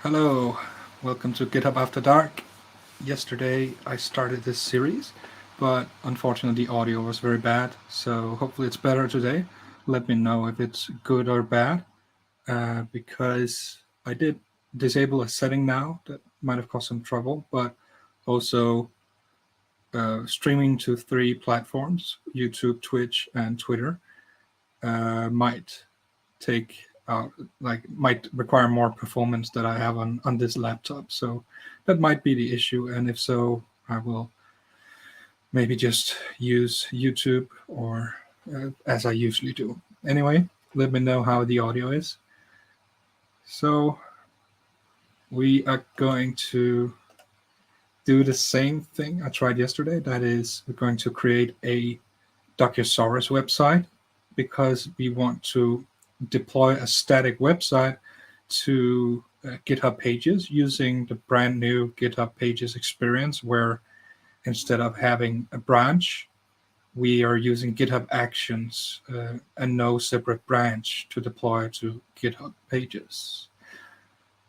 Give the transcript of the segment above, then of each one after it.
Hello, welcome to GitHub After Dark. Yesterday I started this series, but unfortunately the audio was very bad, so hopefully it's better today. Let me know if it's good or bad, because I did disable a setting now that might have caused some trouble, but also streaming to 3 platforms, YouTube, Twitch, and Twitter, might take might require more performance that I have on this laptop. So that might be the issue. And if so, I will maybe just use YouTube or as I usually do. Anyway, let me know how the audio is. So we are going to do the same thing I tried yesterday. That is, we're going to create a Docusaurus website because we want to deploy a static website to GitHub Pages using the brand new GitHub Pages experience, where instead of having a branch, we are using GitHub Actions and no separate branch to deploy to GitHub Pages.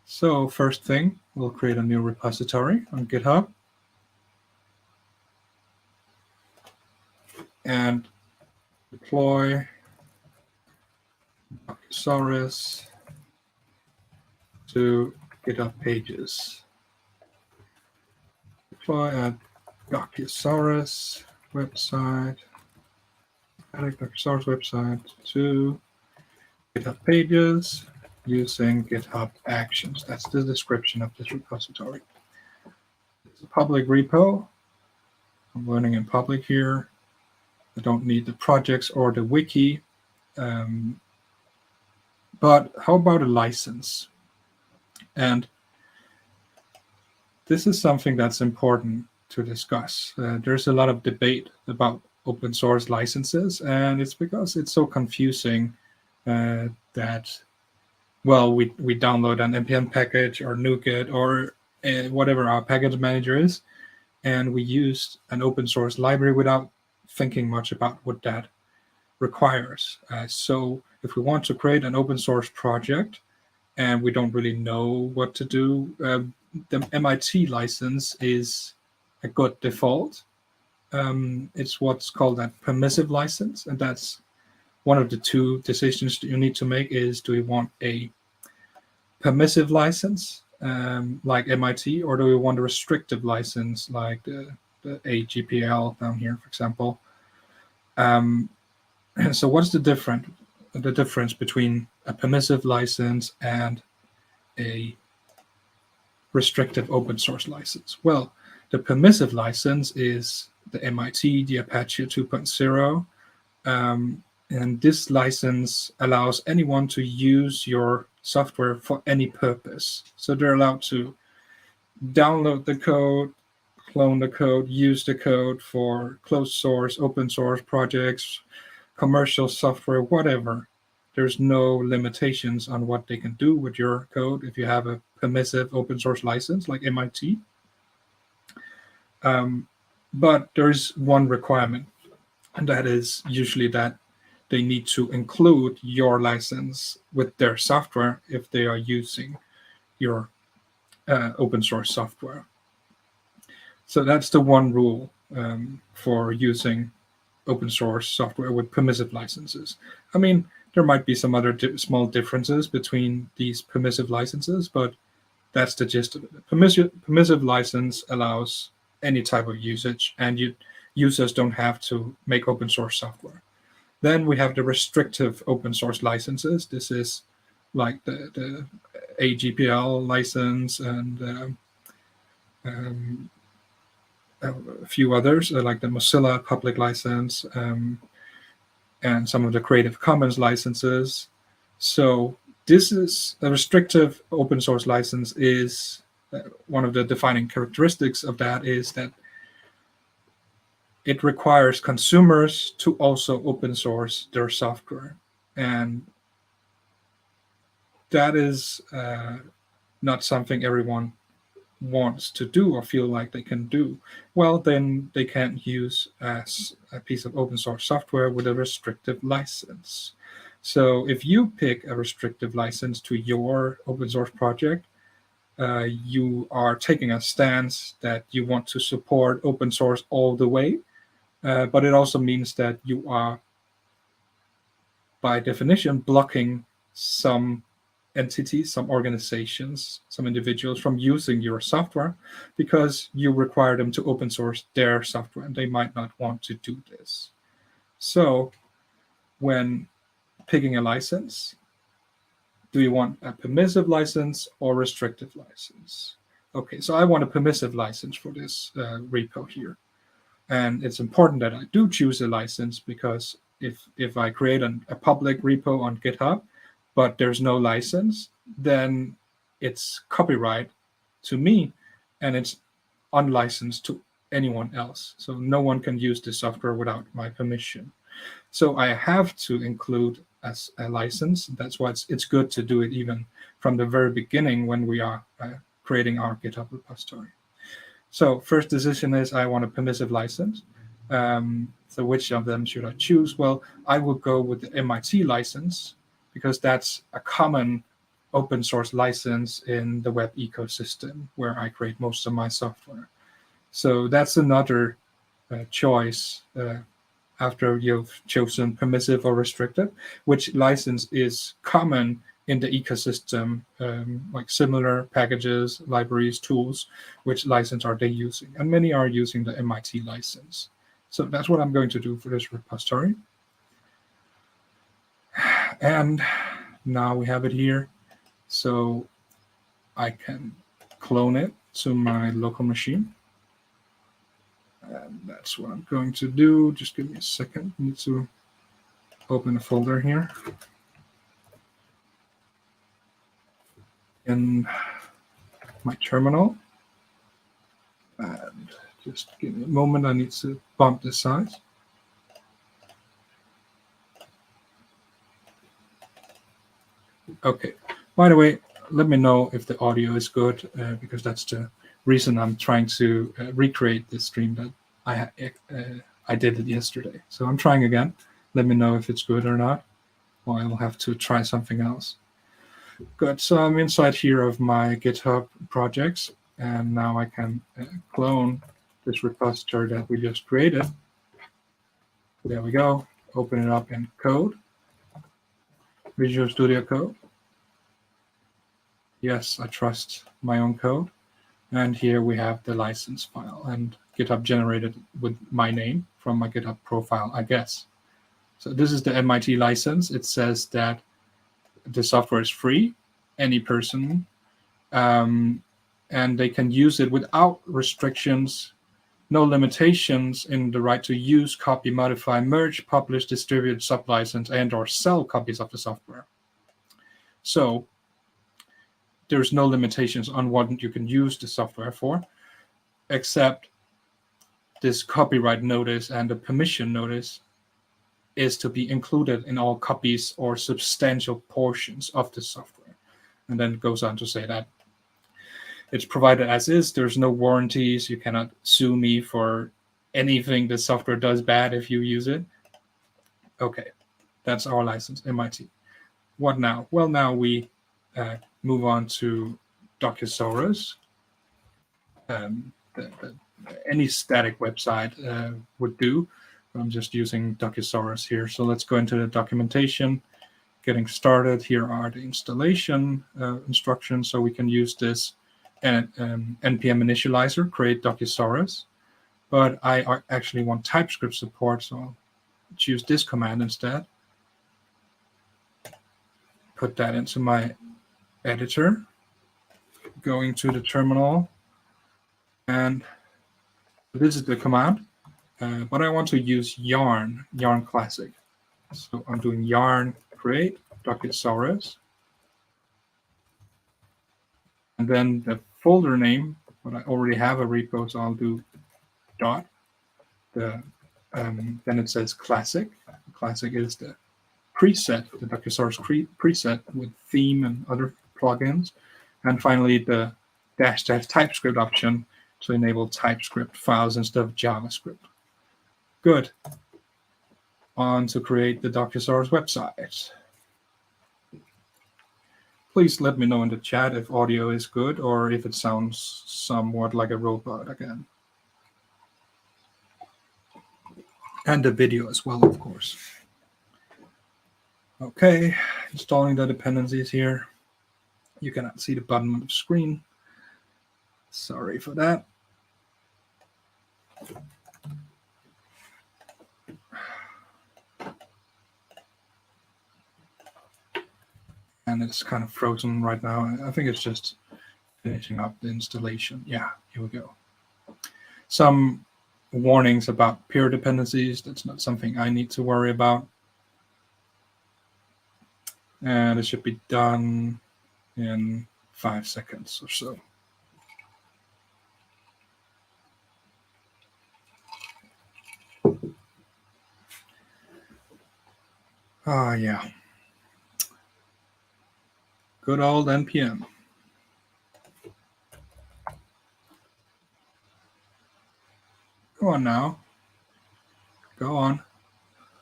So first thing, we'll create a new repository on GitHub. And deploy Docusaurus to GitHub Pages. Deploy a Docusaurus website, add Docusaurus website to GitHub Pages using GitHub Actions. That's the description of this repository. It's a public repo. I'm running in public here. I don't need the projects or the wiki. But how about a license? And this is something that's important to discuss. There's a lot of debate about open source licenses, and it's because it's so confusing that, well, we download an npm package or NuGet or whatever our package manager is, and we use an open source library without thinking much about what that requires. So if we want to create an open source project and we don't really know what to do, the MIT license is a good default. It's what's called a permissive license, and that's one of the 2 decisions that you need to make is, do we want a permissive license like MIT, or do we want a restrictive license like the AGPL down here, for example? So what's the difference between a permissive license and a restrictive open source license? Well, the permissive license is the MIT, the Apache 2.0, and this license allows anyone to use your software for any purpose. So they're allowed to download the code, clone the code, use the code for closed source, open source projects, commercial software, whatever. There's no limitations on what they can do with your code if you have a permissive open source license like MIT. But there's one requirement, and that is usually that they need to include your license with their software if they are using your open source software. So that's the one rule for using open source software with permissive licenses. I mean, there might be some other small differences between these permissive licenses, but that's the gist of it. Permissive license allows any type of usage, and users don't have to make open source software. Then we have the restrictive open source licenses. This is like the AGPL license and a few others, like the Mozilla public license and some of the Creative Commons licenses. So this is a restrictive open source license. Is one of the defining characteristics of that is that it requires consumers to also open source their software. And that is not something everyone wants to do or feel like they can do. Well, then they can't use as a piece of open source software with a restrictive license. So if you pick a restrictive license to your open source project, you are taking a stance that you want to support open source all the way, but it also means that you are, by definition, blocking some entities, some organizations, some individuals from using your software because you require them to open source their software, and they might not want to do this. So when picking a license, do you want a permissive license or restrictive license? Okay, so I want a permissive license for this repo here. And it's important that I do choose a license, because if I create a public repo on GitHub, but there's no license, then it's copyright to me, and it's unlicensed to anyone else. So no one can use this software without my permission. So I have to include as a license. That's why it's good to do it even from the very beginning when we are creating our GitHub repository. So first decision is I want a permissive license. So which of them should I choose? Well, I will go with the MIT license, because that's a common open source license in the web ecosystem where I create most of my software. So that's another choice after you've chosen permissive or restrictive, which license is common in the ecosystem, like similar packages, libraries, tools, which license are they using? And many are using the MIT license. So that's what I'm going to do for this repository. And now we have it here. So I can clone it to my local machine. And that's what I'm going to do. Just give me a second. I need to open a folder here. In my terminal. And just give me a moment. I need to bump the size. Okay. By the way, let me know if the audio is good, because that's the reason I'm trying to recreate this stream that I did it yesterday. So I'm trying again. Let me know if it's good or not, or I will have to try something else. Good. So I'm inside here of my GitHub projects, and now I can clone this repository that we just created. There we go. Open it up in code, Visual Studio Code. Yes, I trust my own code. And here we have the license file, and GitHub generated with my name from my GitHub profile, I guess. So this is the MIT license. It says that the software is free, any person, and they can use it without restrictions, no limitations in the right to use, copy, modify, merge, publish, distribute, sublicense, and/or sell copies of the software. So there's no limitations on what you can use the software for, except this copyright notice and the permission notice is to be included in all copies or substantial portions of the software. And then it goes on to say that it's provided as is. There's no warranties. You cannot sue me for anything the software does bad if you use it. Okay, that's our license, MIT. What now? Well, now we move on to Docusaurus. Any static website would do. I'm just using Docusaurus here. So let's go into the documentation. Getting started, here are the installation instructions. So we can use this npm initializer, create Docusaurus. But I actually want TypeScript support, so I'll choose this command instead. Put that into my editor. Going to the terminal. And this is the command. But I want to use yarn classic. So I'm doing yarn create Docusaurus. And then the folder name, but I already have a repo, so I'll do dot. Then it says classic. Classic is the preset, the Docusaurus preset with theme and other plugins. And finally, the -- TypeScript option to enable TypeScript files instead of JavaScript. Good. On to create the Docusaurus website. Please let me know in the chat if audio is good or if it sounds somewhat like a robot again. And the video as well, of course. Okay, installing the dependencies here. You cannot see the bottom of the screen. Sorry for that. And it's kind of frozen right now. I think it's just finishing up the installation. Yeah, here we go. Some warnings about peer dependencies. That's not something I need to worry about. And it should be done in 5 seconds or so. Yeah. Good old NPM. Go on now. Go on.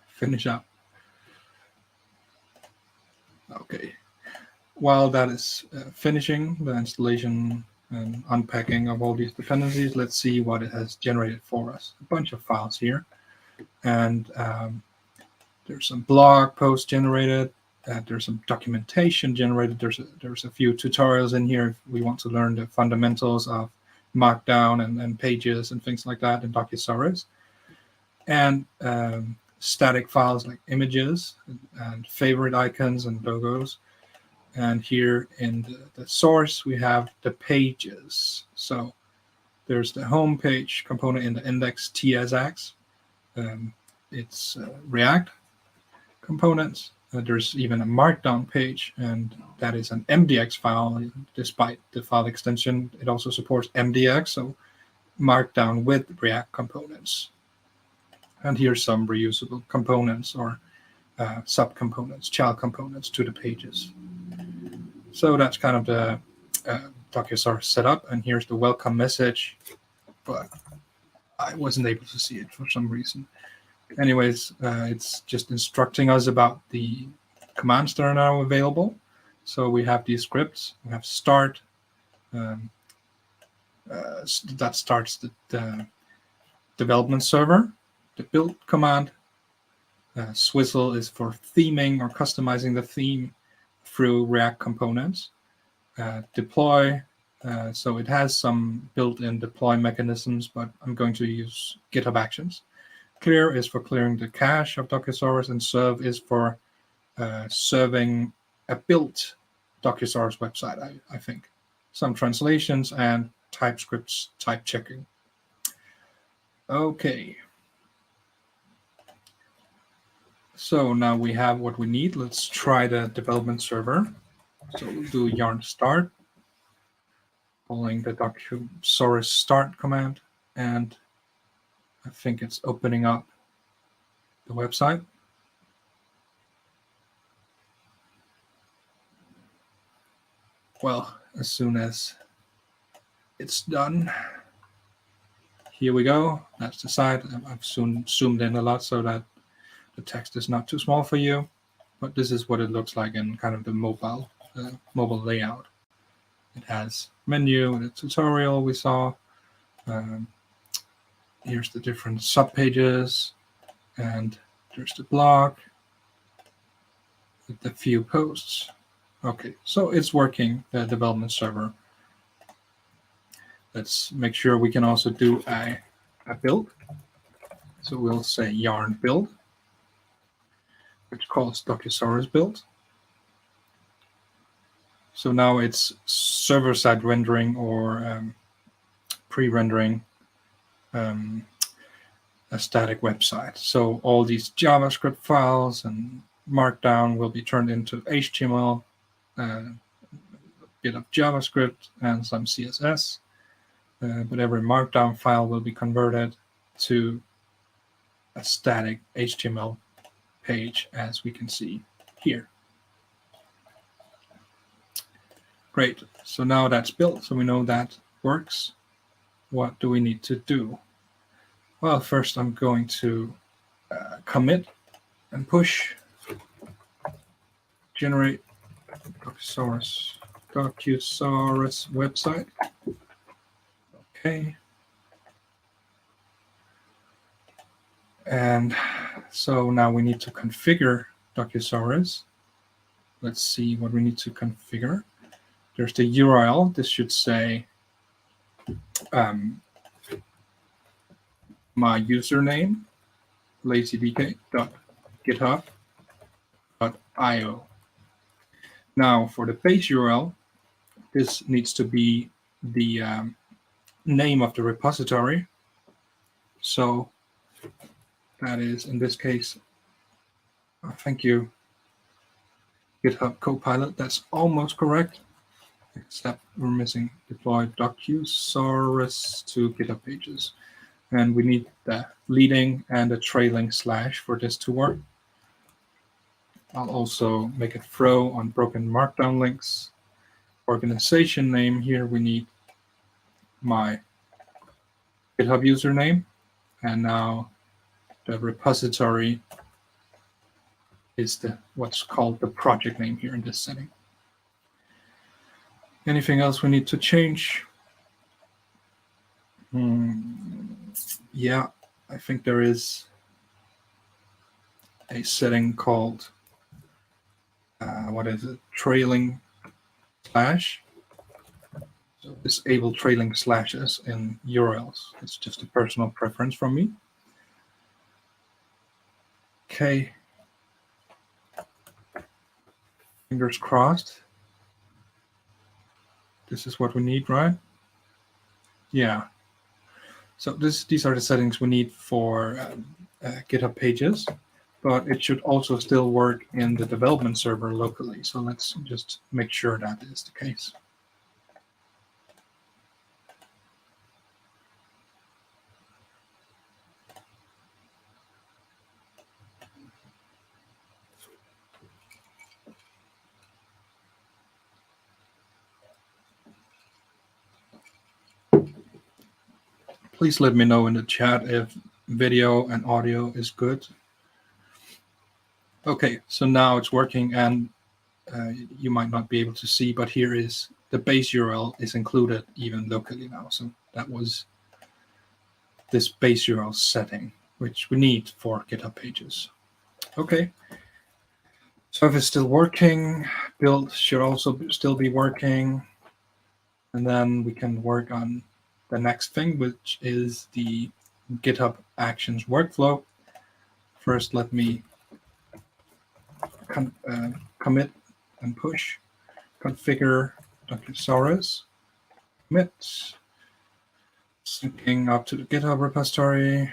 Finish up. Okay. While that is finishing the installation and unpacking of all these dependencies, let's see what it has generated for us. A bunch of files here. And there's some blog posts generated. There's some documentation generated. There's a few tutorials in here if we want to learn the fundamentals of Markdown and pages and things like that in Docusaurus. And static files like images and favorite icons and logos. And here in the source, we have the pages. So there's the home page component in the index tsx. It's React components. There's even a Markdown page, and that is an MDX file. Despite the file extension, it also supports MDX, so Markdown with React components. And here's some reusable components or subcomponents, child components to the pages. So that's kind of the Docusaurus setup, and here's the welcome message, but I wasn't able to see it for some reason. Anyways, it's just instructing us about the commands that are now available. So we have these scripts. We have start. That starts the development server. The build command. Swizzle is for theming or customizing the theme through React components. Deploy. So it has some built-in deploy mechanisms, but I'm going to use GitHub Actions. Clear is for clearing the cache of Docusaurus, and serve is for serving a built Docusaurus website, I think. Some translations and TypeScripts type checking. Okay. So now we have what we need. Let's try the development server. So we'll do yarn start, following the Docusaurus start command, and I think it's opening up the website. Well, as soon as it's done, here we go. That's the site. I've zoomed in a lot so that the text is not too small for you, but this is what it looks like in kind of the mobile layout. It has menu, the tutorial we saw. Here's the different subpages, and there's the blog with the few posts. Okay, so it's working, the development server. Let's make sure we can also do a build. So we'll say yarn build, which calls Docusaurus build. So now it's server-side rendering or pre-rendering a static website. So all these JavaScript files and Markdown will be turned into HTML, a bit of JavaScript and some CSS. But every Markdown file will be converted to a static HTML page, as we can see here. Great. So now that's built, so we know that works. What do we need to do? Well, first I'm going to commit and push, generate Docusaurus website. Okay. And so now we need to configure Docusaurus. Let's see what we need to configure. There's the URL. This should say my username, lazydk.github.io. Now for the base URL, this needs to be the name of the repository. So that is, in this case, thank you, GitHub Copilot. That's almost correct, except we're missing deploy Docusaurus to GitHub Pages. And we need the leading and the trailing slash for this to work. I'll also make it throw on broken markdown links. Organization name, here we need my GitHub username. And now the repository is what's called the project name here in this setting. Anything else we need to change? Yeah, I think there is a setting called, what is it? Trailing slash. So disable trailing slashes in URLs. It's just a personal preference from me. Okay. Fingers crossed. This is what we need, right? Yeah. So these are the settings we need for GitHub Pages, but it should also still work in the development server locally. So let's just make sure that is the case. Please let me know in the chat if video and audio is good. Okay, so now it's working, and you might not be able to see, but here is the base URL is included even locally now. So that was this base URL setting, which we need for GitHub Pages. Okay, so if it's still working, build should also still be working. And then we can work on the next thing, which is the GitHub Actions workflow. First, let me commit and push, configure Docusaurus, commit, syncing up to the GitHub repository.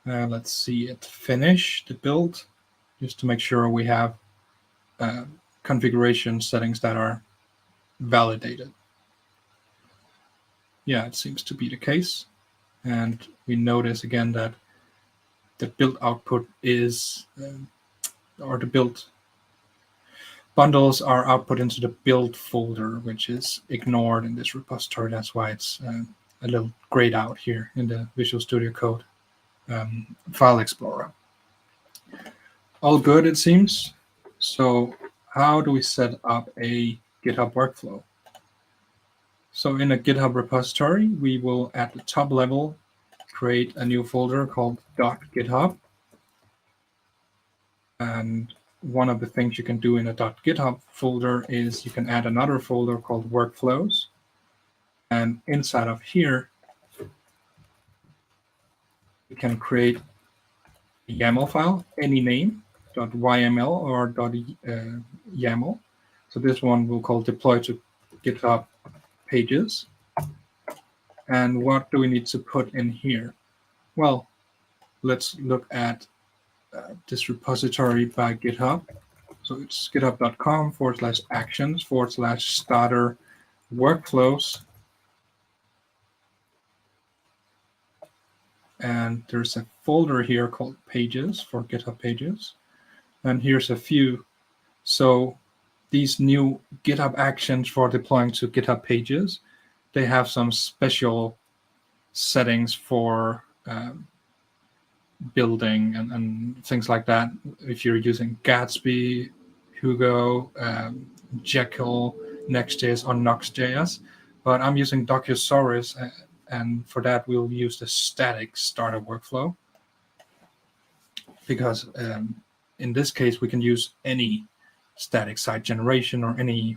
Let's see it finish the build, just to make sure we have configuration settings that are validated. Yeah, it seems to be the case. And we notice again that the build output is, or the build bundles are output into the build folder, which is ignored in this repository. That's why it's a little grayed out here in the Visual Studio Code file explorer. All good, it seems. So how do we set up a GitHub workflow? So in a GitHub repository, we will at the top level create a new folder called .github. And one of the things you can do in a .github folder is you can add another folder called workflows. And inside of here, you can create a YAML file, any name, .yml or .yaml. So this one we'll call deploy to GitHub Pages. And what do we need to put in here? Well, let's look at this repository by GitHub. So it's github.com/actions/starter workflows. And there's a folder here called Pages for GitHub Pages. And here's a few. So these new GitHub Actions for deploying to GitHub Pages, they have some special settings for building and things like that. If you're using Gatsby, Hugo, Jekyll, Next.js, or Nox.js, but I'm using Docusaurus, and for that we'll use the static starter workflow, because in this case we can use any static site generation or any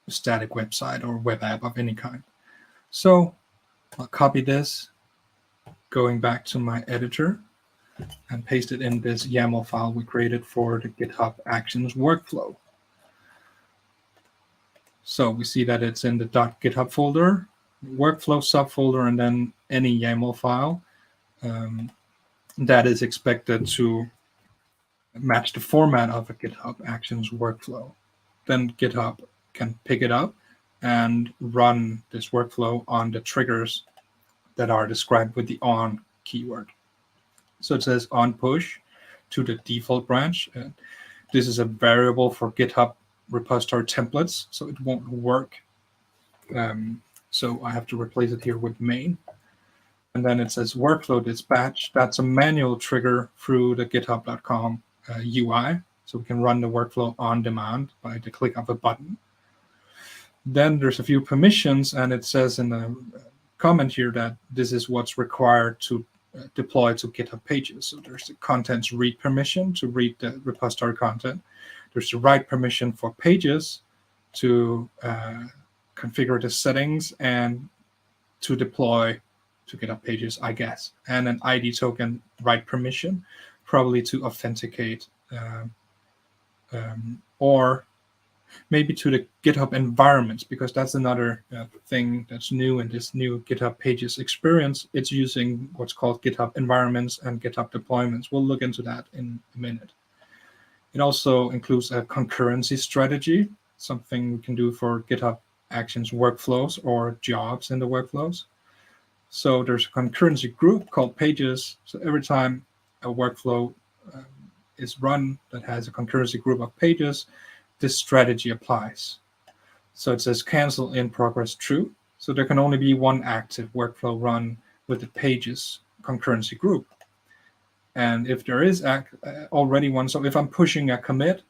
static website or web app of any kind. So I'll copy this, going back to my editor, and paste it in this YAML file we created for the GitHub Actions workflow. So we see that it's in the .github folder, workflow subfolder, and then any YAML file that is expected to match the format of a GitHub Actions workflow. Then GitHub can pick it up and run this workflow on the triggers that are described with the on keyword. So it says on push to the default branch. This is a variable for GitHub repository templates, so it won't work. So I have to replace it here with main. And then it says workflow dispatch. That's a manual trigger through the github.com UI. So we can run the workflow on demand by the click of a button. Then there's a few permissions, and it says in the comment here that this is what's required to deploy to GitHub Pages. So there's the contents read permission to read the repository content. There's the write permission for Pages to configure the settings and to deploy to GitHub Pages, I guess. And an ID token write permission, probably to authenticate, or maybe to the GitHub Environments, because that's another thing that's new in this new GitHub Pages experience. It's using what's called GitHub Environments and GitHub Deployments. We'll look into that in a minute. It also includes a concurrency strategy, something we can do for GitHub Actions workflows or jobs in the workflows. So there's a concurrency group called Pages. So every time a workflow is run that has a concurrency group of pages, this strategy applies. So it says cancel in progress true. So there can only be one active workflow run with the Pages concurrency group. And if there is already one, so if I'm pushing a commit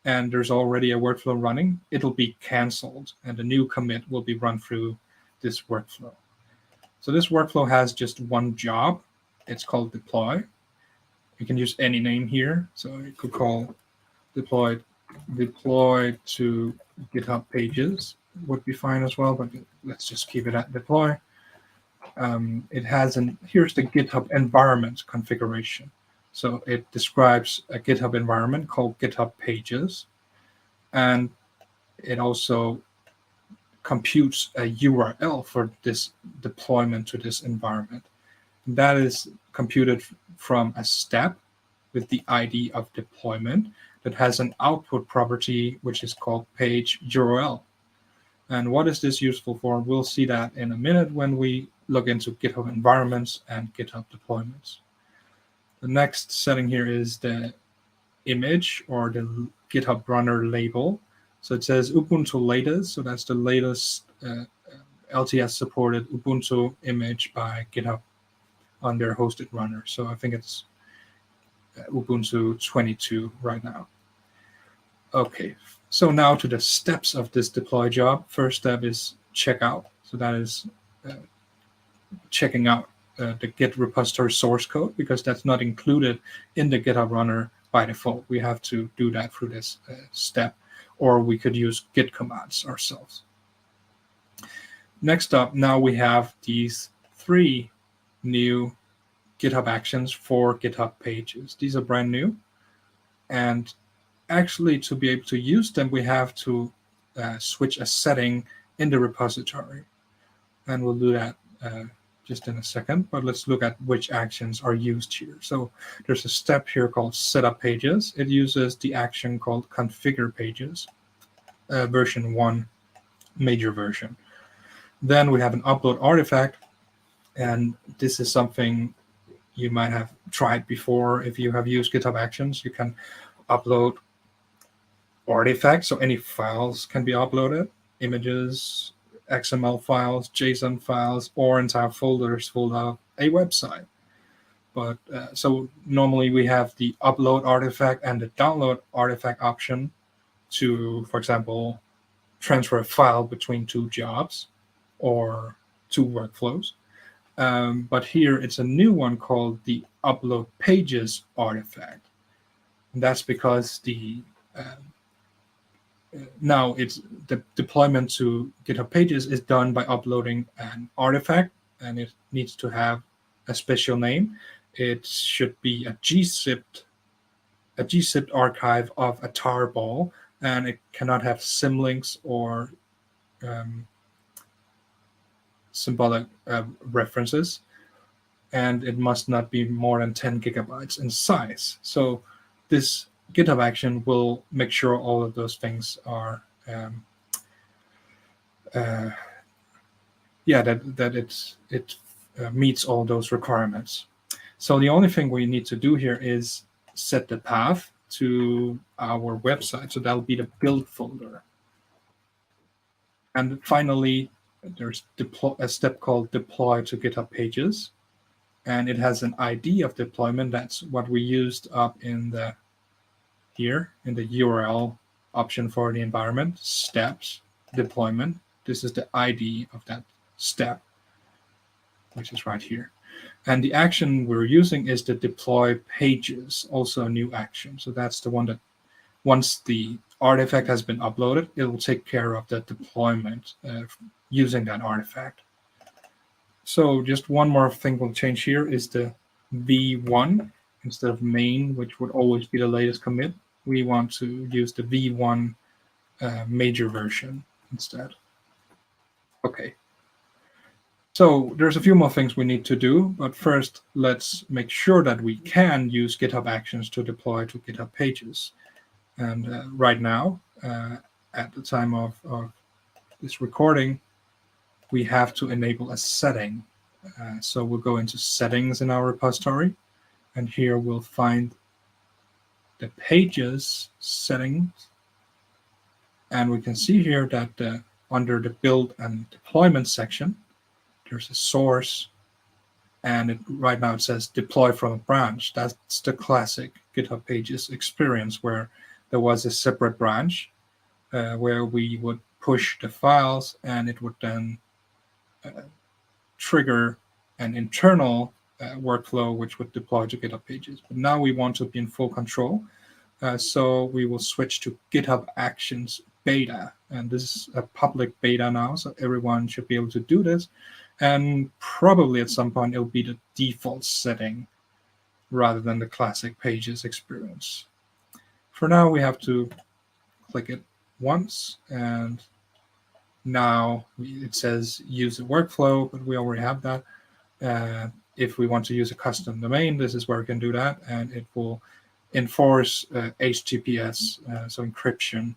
and there's already a workflow running, it'll be canceled and a new commit will be run through this workflow. So this workflow has just one job. It's called deploy. You can use any name here. So you could call deploy to GitHub Pages would be fine as well, but let's just keep it at deploy. It has here's the GitHub environment configuration. So it describes a GitHub environment called GitHub Pages, and it also computes a URL for this deployment to this environment. That is computed from a step with the ID of deployment that has an output property which is called page URL. And what is this useful for? We'll see that in a minute when we look into GitHub Environments and GitHub Deployments. The next setting here is the image or the GitHub runner label. So it says Ubuntu latest. So that's the latest LTS supported Ubuntu image by GitHub on their hosted runner. So I think it's Ubuntu 22 right now. Okay, so now to the steps of this deploy job. First step is checkout. So that is checking out the Git repository source code, because that's not included in the GitHub runner by default. We have to do that through this step, or we could use Git commands ourselves. Next up, now we have these 3 new GitHub Actions for GitHub Pages. These are brand new, and actually to be able to use them, we have to switch a setting in the repository, and we'll do that just in a second, but let's look at which actions are used here. So there's a step here called Setup Pages. It uses the action called Configure Pages, version 1, major version. Then we have an upload artifact, and this is something you might have tried before. If you have used GitHub Actions, you can upload artifacts, so any files can be uploaded, images, XML files, JSON files, or entire folders full of a website. But so normally we have the upload artifact and the download artifact option to, for example, transfer a file between two jobs or two workflows. But here it's a new one called the upload pages artifact. And that's because now it's the deployment to GitHub Pages is done by uploading an artifact, and it needs to have a special name. It should be a gzipped archive of a tarball, and it cannot have symlinks or symbolic references, and it must not be more than 10 gigabytes in size. So this GitHub action will make sure all of those things are that it meets all those requirements. So the only thing we need to do here is set the path to our website. So that'll be the build folder. And finally, there's a step called deploy to GitHub Pages. And it has an ID of deployment. That's what we used up in the URL option for the environment, steps, deployment. This is the ID of that step, which is right here. And the action we're using is the deploy pages, also a new action. So that's the one that once the artifact has been uploaded, it will take care of the deployment using that artifact. So just one more thing we'll change here is the v1 instead of main, which would always be the latest commit. We want to use the v1 major version instead. Okay. So there's a few more things we need to do, but first let's make sure that we can use GitHub Actions to deploy to GitHub Pages. And right now, at the time of this recording, we have to enable a setting. So we'll go into settings in our repository, and here we'll find the pages settings. And we can see here that under the build and deployment section, there's a source, and right now it says deploy from a branch. That's the classic GitHub Pages experience where there was a separate branch where we would push the files, and it would then trigger an internal workflow which would deploy to GitHub Pages. But now we want to be in full control. So we will switch to GitHub Actions beta. And this is a public beta now, so everyone should be able to do this. And probably at some point it'll be the default setting rather than the classic Pages experience. For now, we have to click it once, and now it says use a workflow, but we already have that. If we want to use a custom domain, this is where we can do that, and it will enforce HTTPS, so encryption.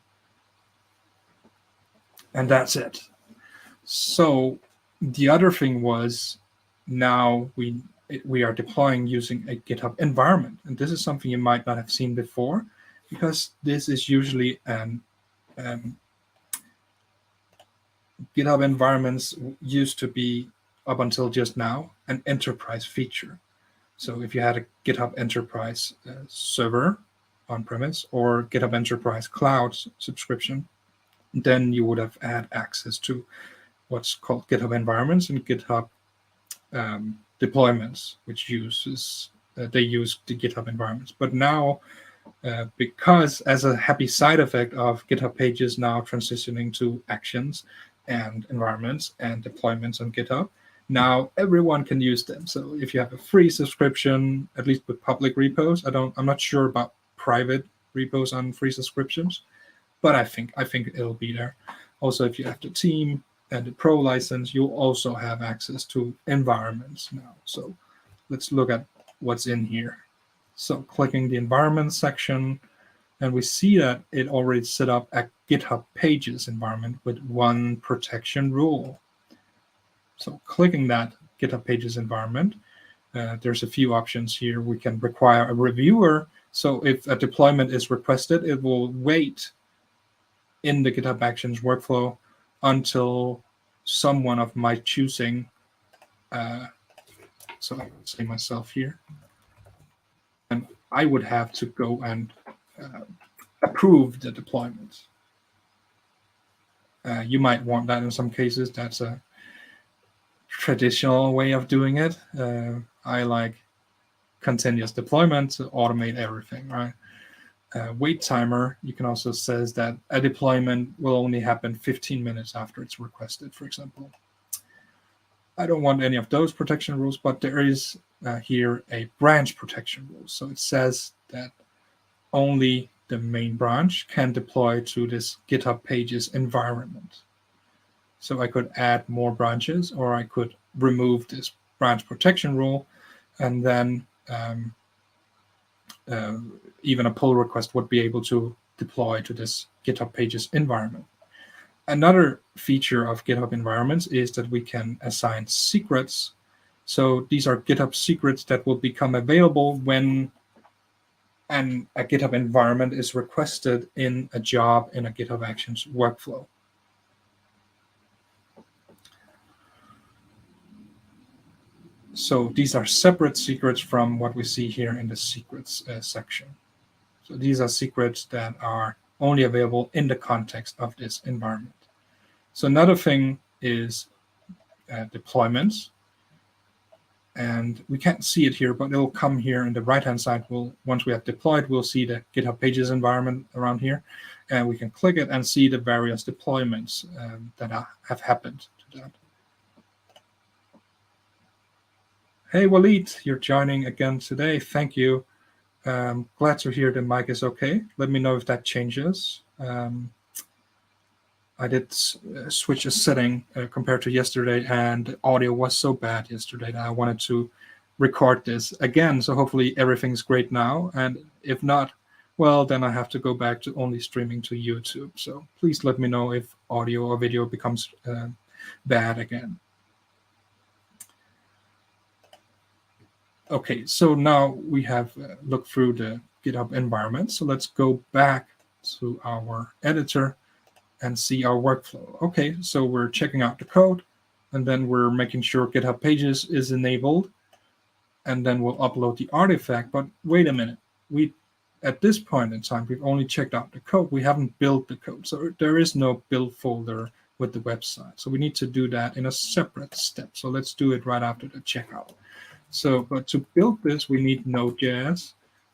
And that's it. So the other thing was now we are deploying using a GitHub environment. And this is something you might not have seen before, because this is usually an GitHub Environments used to be, up until just now, an enterprise feature. So if you had a GitHub Enterprise server on-premise or GitHub Enterprise Cloud subscription, then you would have had access to what's called GitHub Environments and GitHub Deployments, which they use the GitHub Environments. But now, because as a happy side effect of GitHub Pages now transitioning to Actions and Environments and Deployments on GitHub, now everyone can use them. So if you have a free subscription, at least with public repos, I'm not sure about private repos on free subscriptions, but I think it'll be there. Also, if you have the team and the pro license, you'll also have access to environments now. So let's look at what's in here. So clicking the environment section, and we see that it already set up a GitHub Pages environment with one protection rule. So clicking that GitHub Pages environment, there's a few options here. We can require a reviewer. So if a deployment is requested, it will wait in the GitHub Actions workflow until someone of my choosing, so I would say myself here, and I would have to go and approve the deployment. You might want that in some cases. That's a traditional way of doing it. I like continuous deployment to automate everything, right? Wait timer, you can also says that a deployment will only happen 15 minutes after it's requested, for example. I don't want any of those protection rules, but there is here a branch protection rule. So it says that only the main branch can deploy to this GitHub Pages environment. So I could add more branches, or I could remove this branch protection rule, and then even a pull request would be able to deploy to this GitHub Pages environment. Another feature of GitHub Environments is that we can assign secrets. So these are GitHub secrets that will become available when a GitHub environment is requested in a job in a GitHub Actions workflow. So these are separate secrets from what we see here in the secrets section. So these are secrets that are only available in the context of this environment. So another thing is deployments. And we can't see it here, but it'll come here in the right-hand side. Once we have deployed, we'll see the GitHub Pages environment around here. And we can click it and see the various deployments that have happened to that. Hey, Walid, you're joining again today. Thank you. Glad to hear the mic is okay. Let me know if that changes. I did switch a setting compared to yesterday, and the audio was so bad yesterday that I wanted to record this again. So hopefully everything's great now. And if not, well, then I have to go back to only streaming to YouTube. So please let me know if audio or video becomes bad again. Okay, so now we have looked through the GitHub environment. So let's go back to our editor and see our workflow. Okay, so we're checking out the code, and then we're making sure GitHub Pages is enabled, and then we'll upload the artifact. But wait a minute, at this point in time, we've only checked out the code. We haven't built the code, so there is no build folder with the website. So we need to do that in a separate step. So let's do it right after the checkout. So, but to build this, we need Node.js,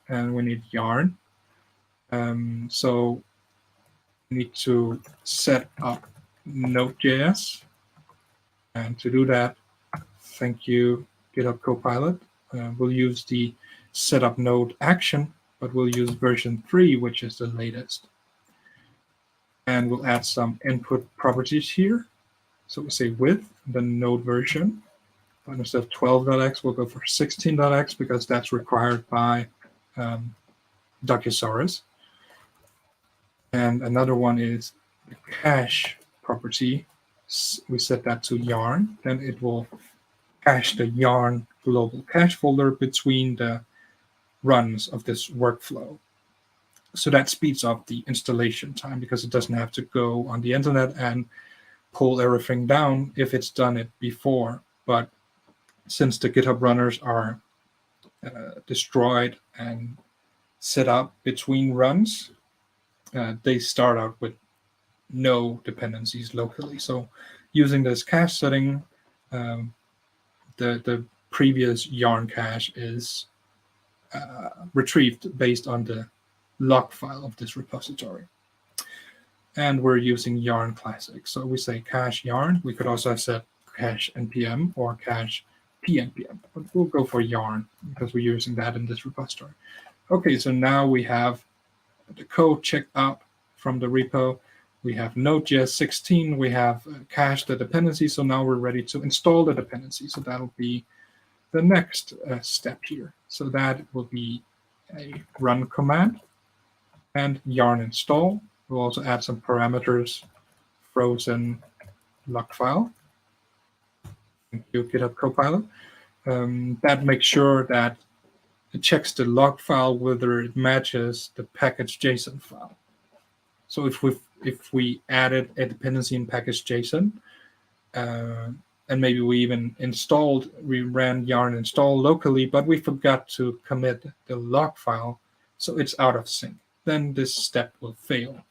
and we need Yarn. So we need to set up Node.js. And to do that, thank you, GitHub Copilot. We'll use the setup node action, but we'll use version 3, which is the latest. And we'll add some input properties here. So we say width, then node version. But instead of 12.x, we'll go for 16.x because that's required by Docusaurus. And another one is the cache property. We set that to yarn. Then it will cache the yarn global cache folder between the runs of this workflow. So that speeds up the installation time because it doesn't have to go on the internet and pull everything down if it's done it before. But since the GitHub runners are destroyed and set up between runs, they start out with no dependencies locally. So using this cache setting, the previous yarn cache is retrieved based on the log file of this repository. And we're using yarn classic. So we say cache yarn. We could also have said cache npm or cache pnpm, but we'll go for yarn because we're using that in this repository. Okay, so now we have the code checked out from the repo. We have Node.js 16. We have cached the dependency. So now we're ready to install the dependency. So that'll be the next step here. So that will be a run command and yarn install. We'll also add some parameters, frozen log file. Thank you, GitHub Copilot. That makes sure that it checks the log file whether it matches the package.json file. So if we added a dependency in package.json, and maybe we ran yarn install locally, but we forgot to commit the log file, so it's out of sync. then this step will fail.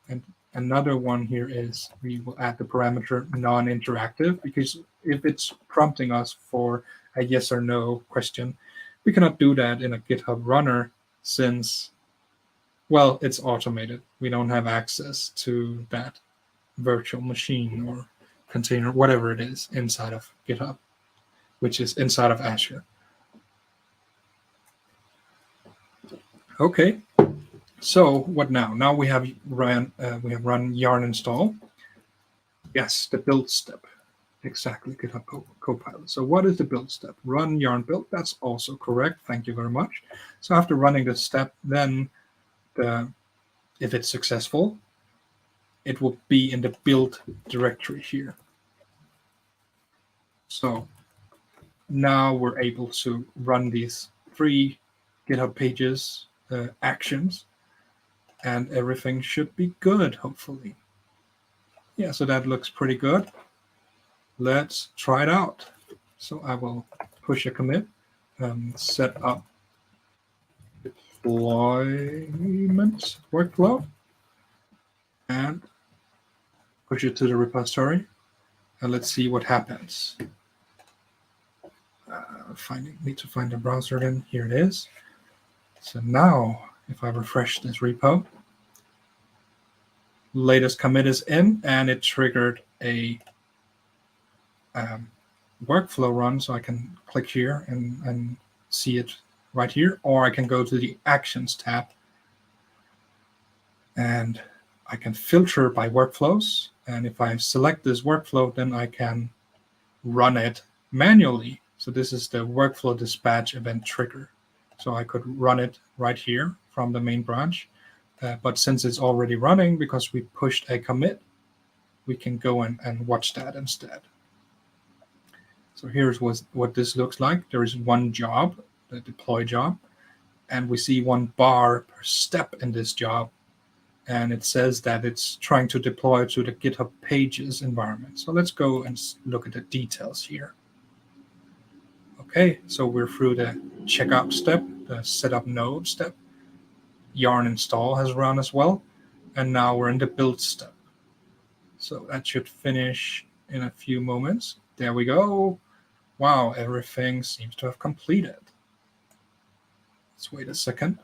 And another one here is we will add the parameter non-interactive, because if it's prompting us for a yes or no question, we cannot do that in a GitHub runner since, well, it's automated. We don't have access to that virtual machine or container, whatever it is, inside of GitHub, which is inside of Azure. Okay, so what now? Now we have run yarn install. Yes, the build step. Exactly, GitHub Copilot. So what is the build step? Run yarn build. That's also correct. Thank you very much. So after running the step, then if it's successful, it will be in the build directory here. So now we're able to run these 3 GitHub Pages actions, and everything should be good, hopefully. Yeah, so that looks pretty good. Let's try it out. So I will push a commit, set up deployment workflow, and push it to the repository. And let's see what happens. Need to find the browser again. Here it is. So now, if I refresh this repo, latest commit is in, and it triggered a workflow run. So I can click here and see it right here, or I can go to the Actions tab, and I can filter by workflows. And if I select this workflow, then I can run it manually. So this is the workflow dispatch event trigger. So I could run it right here from the main branch. But since it's already running, because we pushed a commit, we can go and watch that instead. So here's what this looks like. There is one job, the deploy job, and we see one bar per step in this job. And it says that it's trying to deploy to the GitHub Pages environment. So let's go and look at the details here. Okay, so we're through the checkout step, the setup node step. Yarn install has run as well. And now we're in the build step. So that should finish in a few moments. There we go. Wow, everything seems to have completed. Let's wait a second.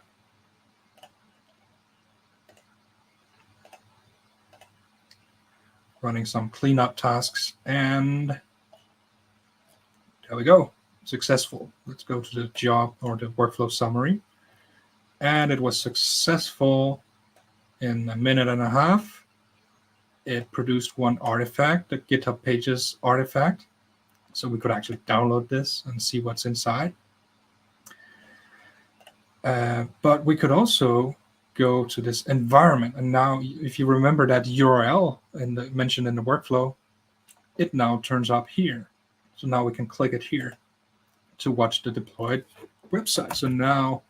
Running some cleanup tasks, and there we go. Successful. Let's go to the job or the workflow summary. And it was successful in a minute and a half. It produced one artifact, the GitHub Pages artifact. So we could actually download this and see what's inside. But we could also go to this environment. And now, if you remember that URL mentioned in the workflow, it now turns up here. So now we can click it here to watch the deployed website. So now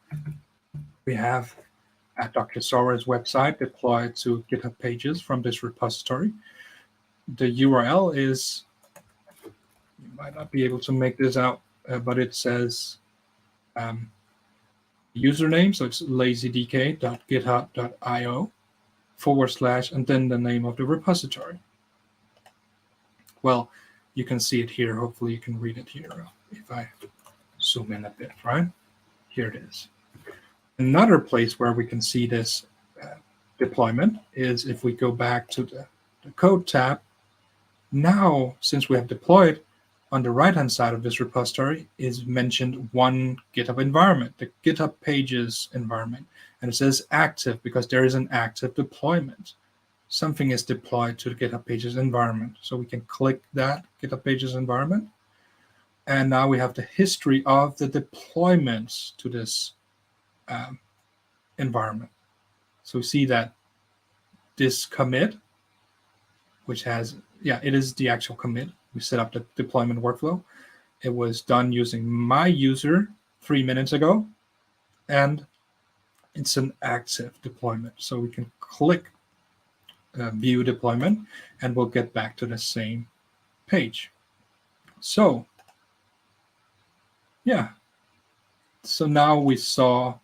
we have a Docusaurus website deployed to GitHub Pages from this repository. The URL is, you might not be able to make this out, but it says username, so it's lazydk.github.io / and then the name of the repository. Well, you can see it here. Hopefully you can read it here if I zoom in a bit, right? Here it is. Another place where we can see this deployment is if we go back to the code tab. Now, since we have deployed, on the right-hand side of this repository is mentioned one GitHub environment, the GitHub Pages environment. And it says active because there is an active deployment. Something is deployed to the GitHub Pages environment. So we can click that GitHub Pages environment. And now we have the history of the deployments to this environment. So we see that this commit, which has, it is the actual commit. We set up the deployment workflow. It was done using my user 3 minutes ago, and it's an active deployment. So we can click view deployment, and we'll get back to the same page. So, so now we saw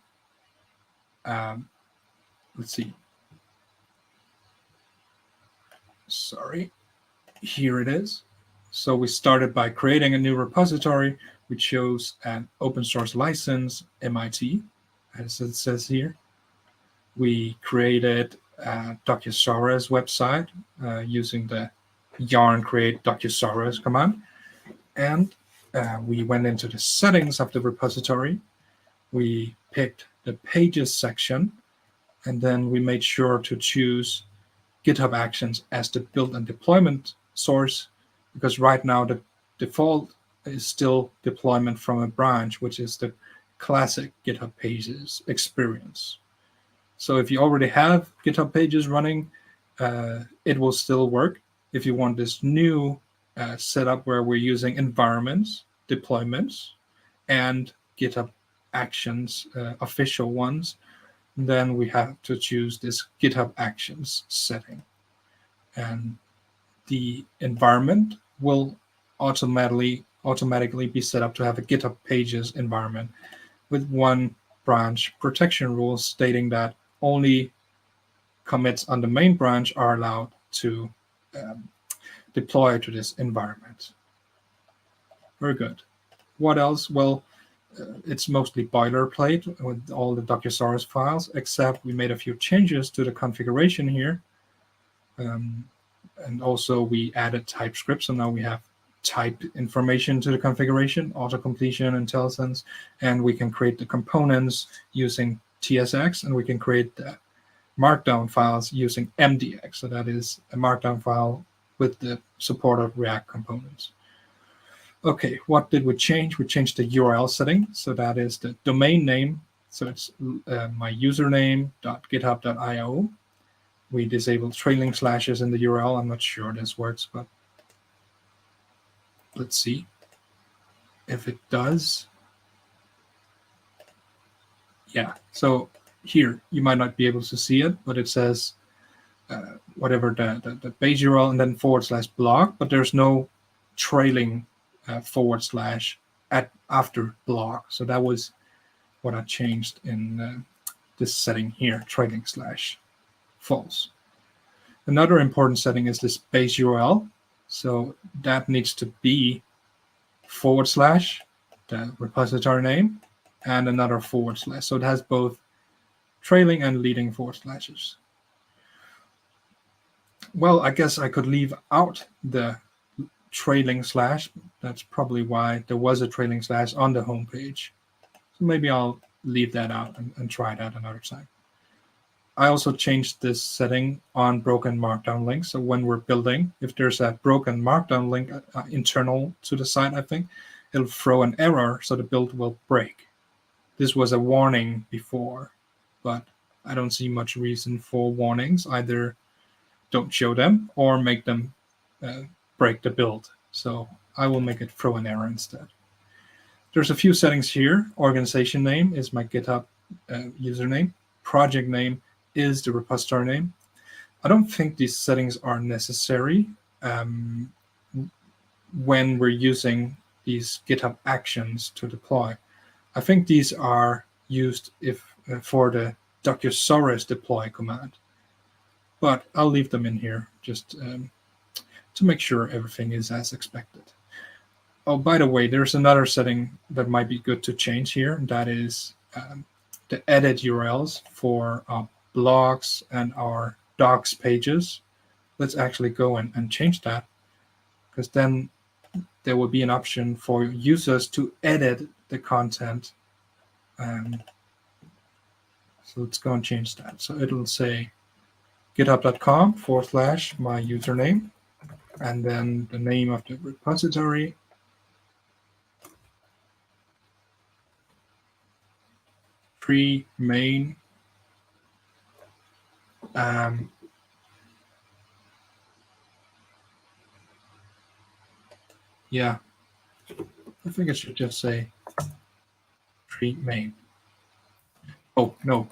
let's see. Sorry, here it is. So we started by creating a new repository. We chose an open source license, MIT, as it says here. We created a Docusaurus website using the yarn create Docusaurus command. And we went into the settings of the repository. We picked the pages section, and then we made sure to choose GitHub Actions as the build and deployment source, because right now the default is still deployment from a branch, which is the classic GitHub Pages experience. So if you already have GitHub Pages running, it will still work. If you want this new setup where we're using environments, deployments, and GitHub Actions, official ones, then we have to choose this GitHub Actions setting. And the environment will automatically be set up to have a GitHub Pages environment with one branch protection rule stating that only commits on the main branch are allowed to deploy to this environment. Very good. What else? Well, it's mostly boilerplate with all the Docusaurus files, except we made a few changes to the configuration here. And also we added TypeScript, so now we have type information to the configuration, auto-completion, IntelliSense, and we can create the components using TSX, and we can create the markdown files using MDX. So that is a markdown file with the support of React components. Okay, what did we change? We changed the URL setting. So that is the domain name. So it's my username.github.io. We disabled trailing slashes in the URL. I'm not sure this works, but let's see if it does. Yeah, so here, you might not be able to see it, but it says whatever the base URL and then /blog, but there's no trailing / after blog. So that was what I changed in this setting here, trailing / false. Another important setting is this base URL. So that needs to be / the repository name and another /. So it has both trailing and leading /. Well, I guess I could leave out the trailing /. That's probably why there was a trailing / on the homepage. So maybe I'll leave that out and try that another time. I also changed this setting on broken markdown links. So when we're building, if there's a broken markdown link internal to the site, I think, it'll throw an error so the build will break. This was a warning before, but I don't see much reason for warnings. Either don't show them or make them break the build. So I will make it throw an error instead. There's a few settings here. Organization name is my GitHub username. Project name is the repository name. I don't think these settings are necessary when we're using these GitHub Actions to deploy. I think these are used for the Docusaurus deploy command. But I'll leave them in here just to make sure everything is as expected. Oh, by the way, there's another setting that might be good to change here. That is the edit URLs for our blogs and our docs pages. Let's actually go and change that, because then there will be an option for users to edit the content. So let's go and change that. So it'll say github.com / my username, and then the name of the repository. Main. Yeah, I think it should just say main. Oh, no,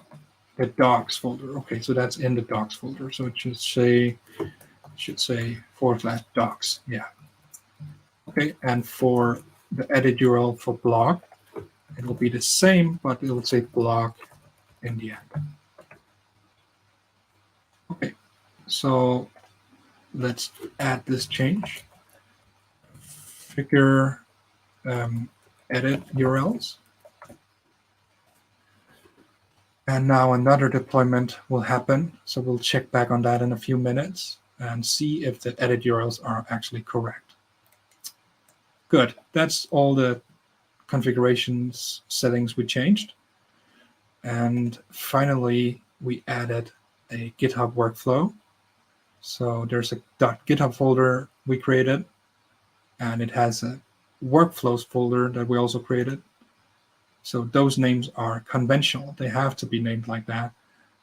the docs folder. Okay, so that's in the docs folder. So it should say / docs. Yeah. Okay, and for the edit URL for blog, it will be the same, but it will say blog in the end. Okay, so let's add this change. Figure edit URLs. And now another deployment will happen. So we'll check back on that in a few minutes and see if the edit URLs are actually correct. Good. That's all the configurations settings we changed. And finally, we added a GitHub workflow. So there's a .github folder we created, and it has a workflows folder that we also created. So those names are conventional. They have to be named like that.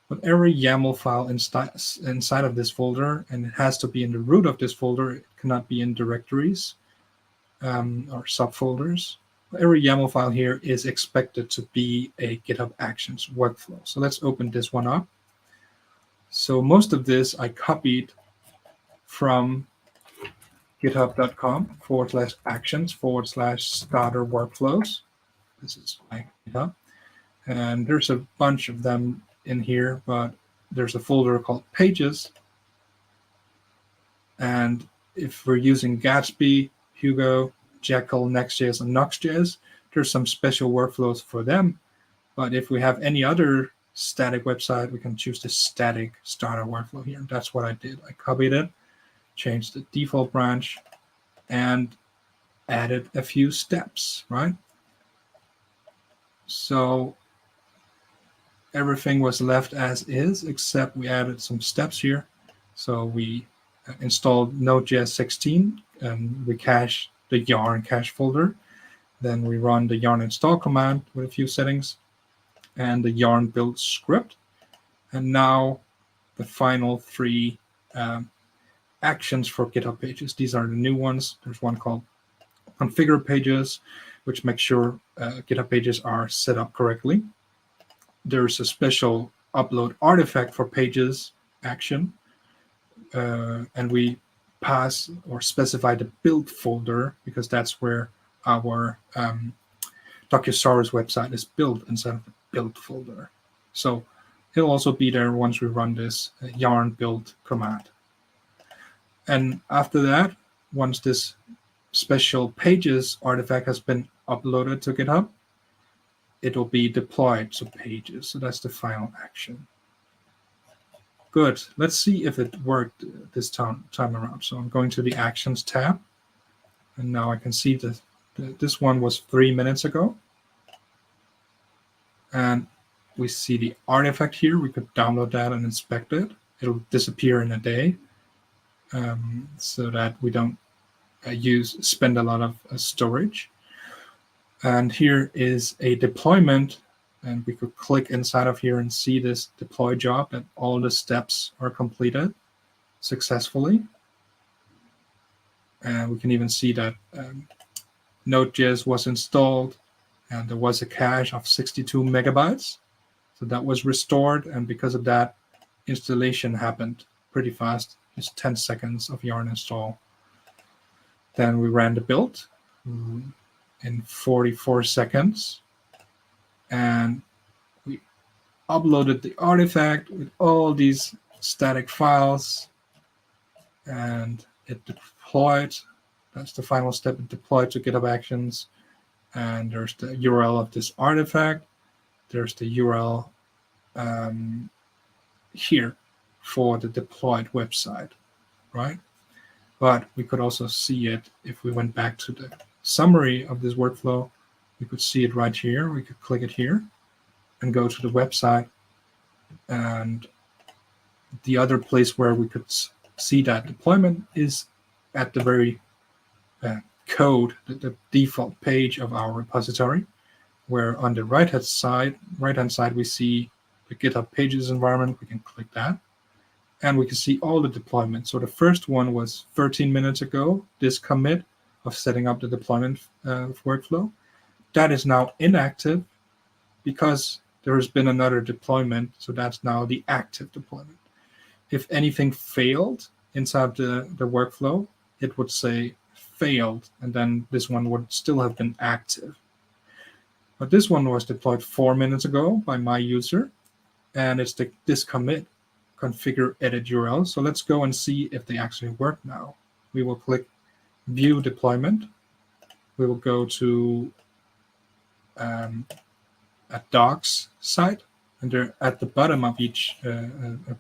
But every YAML file inside of this folder, and it has to be in the root of this folder, it cannot be in directories or subfolders. Every YAML file here is expected to be a GitHub Actions workflow. So let's open this one up. So most of this I copied from github.com/actions/starter workflows. This is my GitHub. And there's a bunch of them in here, but there's a folder called Pages. And if we're using Gatsby, Hugo, Jekyll, Next.js, and Nox.js, there's some special workflows for them. But if we have any other static website, we can choose the static starter workflow here. And that's what I did. I copied it, changed the default branch, and added a few steps, right? So everything was left as is, except we added some steps here. So we installed Node.js 16, and we cached the yarn cache folder. Then we run the yarn install command with a few settings and the yarn build script. And now the final three actions for GitHub Pages. These are the new ones. There's one called Configure Pages, which makes sure GitHub Pages are set up correctly. There's a special upload artifact for Pages action. And we pass or specify the build folder because that's where our Docusaurus website is built inside of the build folder. So it'll also be there once we run this yarn build command. And after that, once this special Pages artifact has been uploaded to GitHub, it will be deployed to Pages. So that's the final action. Good. Let's see if it worked this time around. So I'm going to the Actions tab. And now I can see that this one was 3 minutes ago. And we see the artifact here. We could download that and inspect it. It'll disappear in a day so that we don't spend a lot of storage. And here is a deployment. And we could click inside of here and see this deploy job, that all the steps are completed successfully. And we can even see that Node.js was installed, and there was a cache of 62 megabytes. So that was restored, and because of that, installation happened pretty fast. Just 10 seconds of yarn install. Then we ran the build in 44 seconds. And we uploaded the artifact with all these static files, and it deployed. That's the final step. It deployed to GitHub Actions, and there's the URL of this artifact. There's the URL here for the deployed website, right? But we could also see it if we went back to the summary of this workflow. We could see it right here. We could click it here and go to the website. And the other place where we could see that deployment is at the very code, the default page of our repository, where on the right-hand side, we see the GitHub Pages environment. We can click that. And we can see all the deployments. So the first one was 13 minutes ago, this commit of setting up the deployment workflow. That is now inactive because there has been another deployment. So that's now the active deployment. If anything failed inside the workflow, it would say failed, and then this one would still have been active. But this one was deployed 4 minutes ago by my user, and it's this commit configure edit URLs. So let's go and see if they actually work now. We will click View Deployment. We will go to a docs site, and there at the bottom of each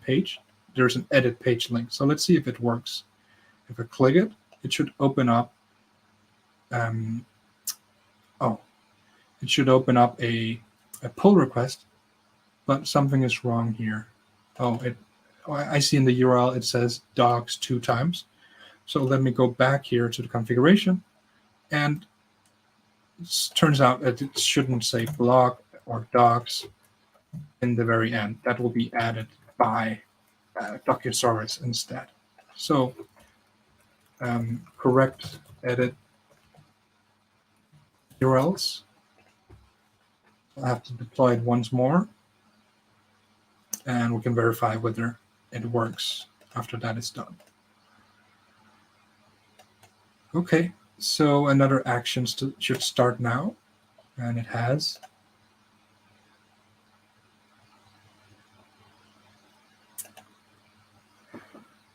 page, there's an edit page link. So let's see if it works. If I click it, it should open up. It should open up a pull request, but something is wrong here. I see in the URL it says docs 2 times. So let me go back here to the configuration, and it turns out that it shouldn't say blog or docs in the very end. That will be added by Docusaurus instead. So correct edit URLs. I'll have to deploy it once more, and we can verify whether it works after that is done. Okay, so another action should start now, and it has.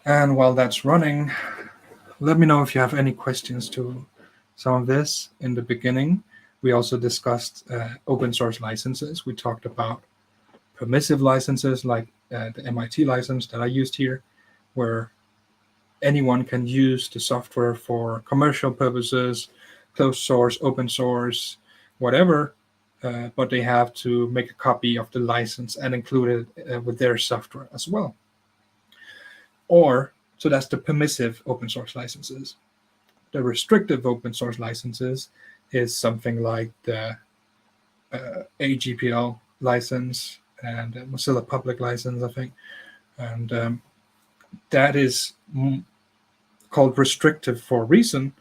And while that's running, let me know if you have any questions to some of this. In the beginning, we also discussed open source licenses. We talked about permissive licenses like the MIT license that I used here, where anyone can use the software for commercial purposes, closed source, open source, whatever, but they have to make a copy of the license and include it with their software as well. So that's the permissive open source licenses. The restrictive open source licenses is something like the AGPL license and Mozilla Public license, I think. And that is called restrictive for a reason.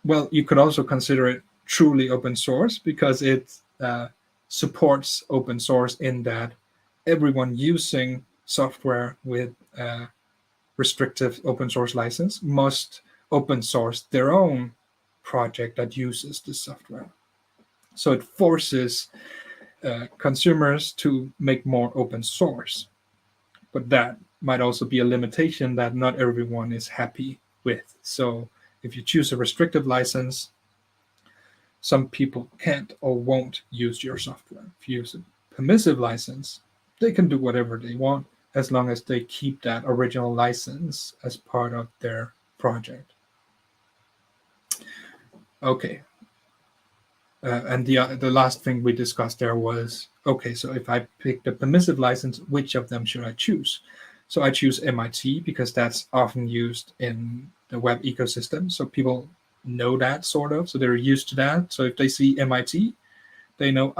Well, you could also consider it truly open source because it supports open source in that everyone using software with restrictive open source license must open source their own project that uses this software. So it forces consumers to make more open source. But that might also be a limitation that not everyone is happy with. So if you choose a restrictive license, some people can't or won't use your software. If you use a permissive license, they can do whatever they want as long as they keep that original license as part of their project. Okay. And the last thing we discussed there was, okay, so if I pick the permissive license, which of them should I choose? So I choose MIT because that's often used in the web ecosystem. So people know that sort of, so they're used to that. So if they see MIT, they know,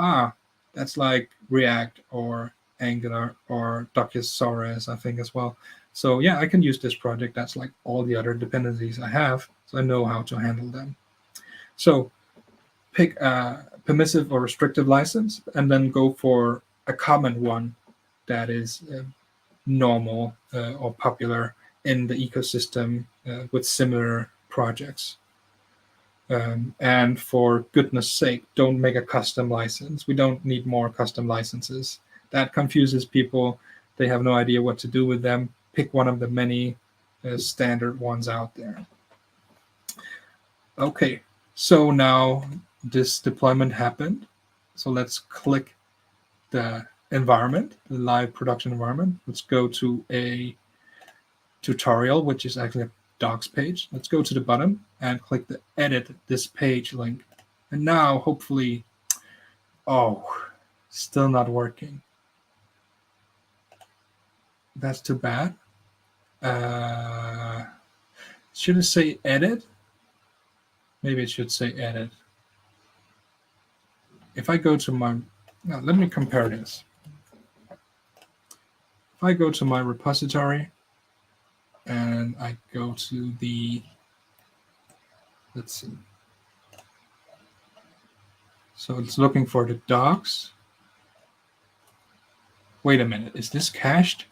that's like React or Angular or Docusaurus, I think as well. So yeah, I can use this project. That's like all the other dependencies I have. So I know how to handle them. So pick a permissive or restrictive license and then go for a common one that is normal or popular in the ecosystem with similar projects. And for goodness sake, don't make a custom license. We don't need more custom licenses. That confuses people. They have no idea what to do with them. Pick one of the many standard ones out there. Okay, so now this deployment happened. So let's click the environment, the live production environment. Let's go to a tutorial, which is actually a docs page. Let's go to the bottom and click the edit this page link. And now hopefully, still not working. That's too bad. Should it say edit? Maybe it should say edit. If I go to now let me compare this. If I go to my repository and I go to let's see. So it's looking for the docs. Wait a minute, is this cached?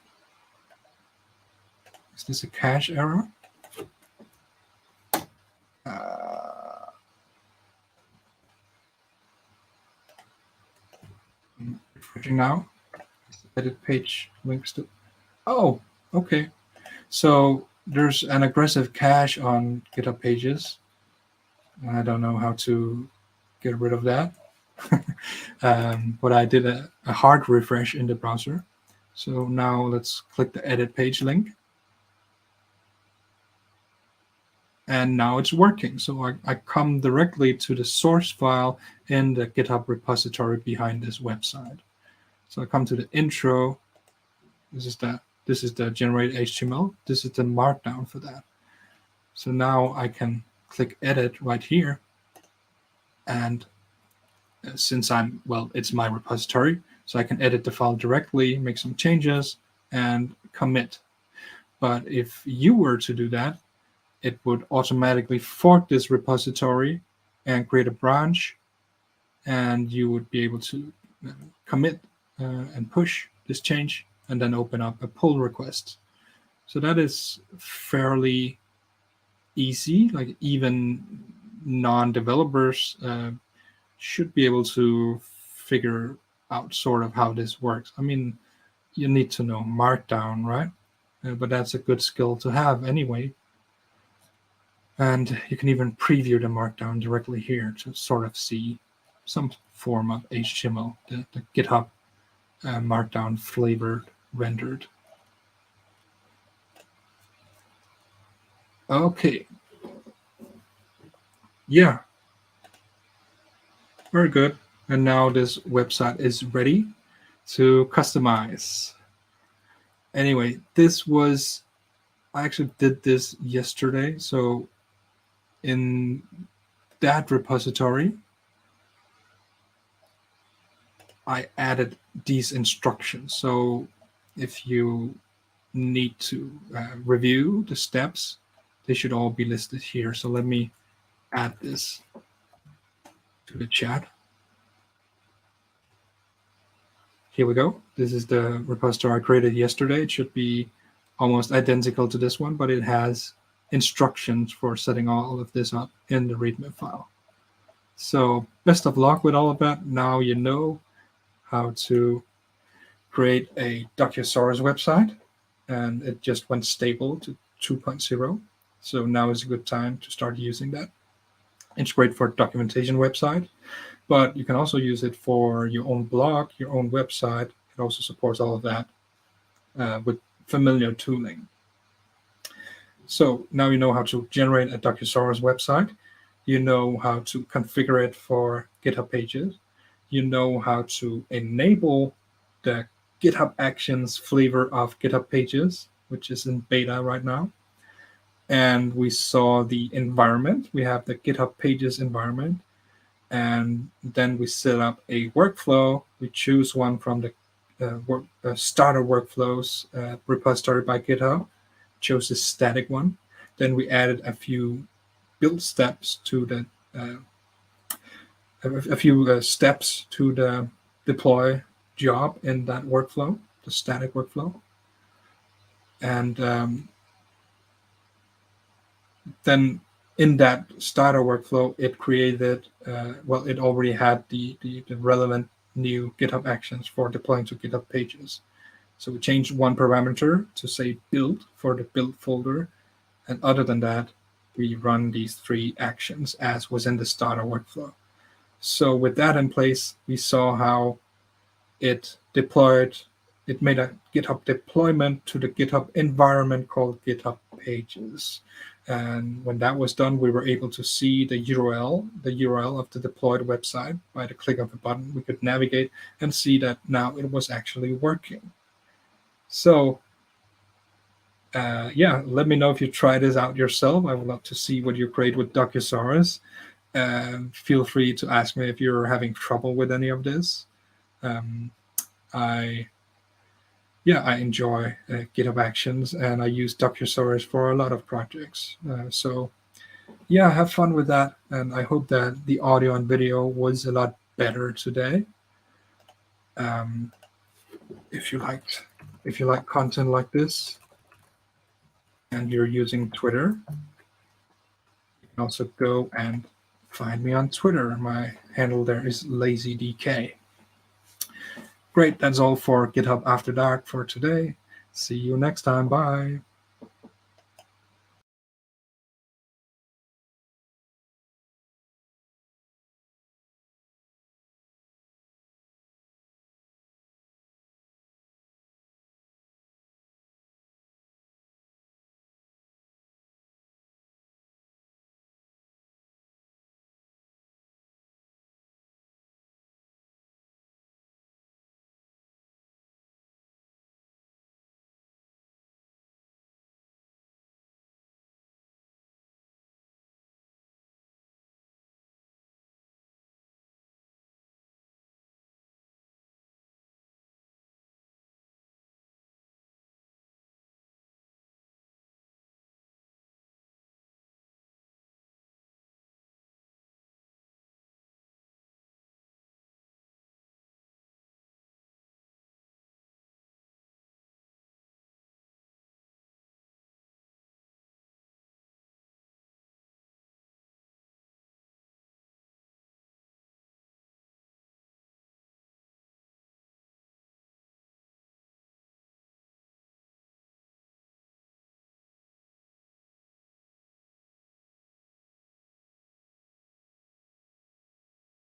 Is this a cache error? I'm refreshing now. Edit page links to. Oh, okay. So there's an aggressive cache on GitHub Pages. I don't know how to get rid of that. But I did a hard refresh in the browser. So now let's click the edit page link. And now it's working. So I come directly to the source file in the GitHub repository behind this website. So I come to the intro. This is the generate HTML. This is the markdown for that. So now I can click edit right here. And since it's my repository, so I can edit the file directly, make some changes, and commit. But if you were to do that, it would automatically fork this repository and create a branch, and you would be able to commit and push this change, and then open up a pull request. So that is fairly easy. Like even non-developers should be able to figure out sort of how this works. I mean, you need to know Markdown, right? But that's a good skill to have anyway. And you can even preview the Markdown directly here to sort of see some form of HTML, the GitHub Markdown flavored rendered. Okay. Yeah. Very good. And now this website is ready to customize. Anyway, I actually did this yesterday. So in that repository, I added these instructions. So if you need to review the steps, they should all be listed here. So let me add this to the chat. Here we go. This is the repository I created yesterday. It should be almost identical to this one, but it has instructions for setting all of this up in the README file. So best of luck with all of that. Now you know how to create a Docusaurus website, and it just went stable to 2.0. So now is a good time to start using that. It's great for a documentation website, but you can also use it for your own blog, your own website. It also supports all of that with familiar tooling. So now you know how to generate a Docusaurus website. You know how to configure it for GitHub Pages. You know how to enable the GitHub Actions flavor of GitHub Pages, which is in beta right now. And we saw the environment. We have the GitHub Pages environment. And then we set up a workflow. We choose one from the starter workflows repository by GitHub. Chose the static one. Then we added a few build steps to the steps to the deploy job in that workflow, the static workflow. And then in that starter workflow, it created, it already had the relevant new GitHub Actions for deploying to GitHub Pages. So we changed one parameter to say build for the build folder. And other than that, we run these 3 actions as was in the starter workflow. So with that in place, we saw how it deployed, it made a GitHub deployment to the GitHub environment called GitHub Pages. And when that was done, we were able to see the URL of the deployed website. By the click of a button, we could navigate and see that now it was actually working. So let me know if you try this out yourself. I would love to see what you create with Docusaurus. Feel free to ask me if you're having trouble with any of this. I enjoy GitHub Actions, and I use Docusaurus for a lot of projects. So have fun with that, and I hope that the audio and video was a lot better today. If you like content like this, and you're using Twitter, you can also go and find me on Twitter. My handle there is LazyDK. Great, that's all for GitHub After Dark for today. See you next time. Bye.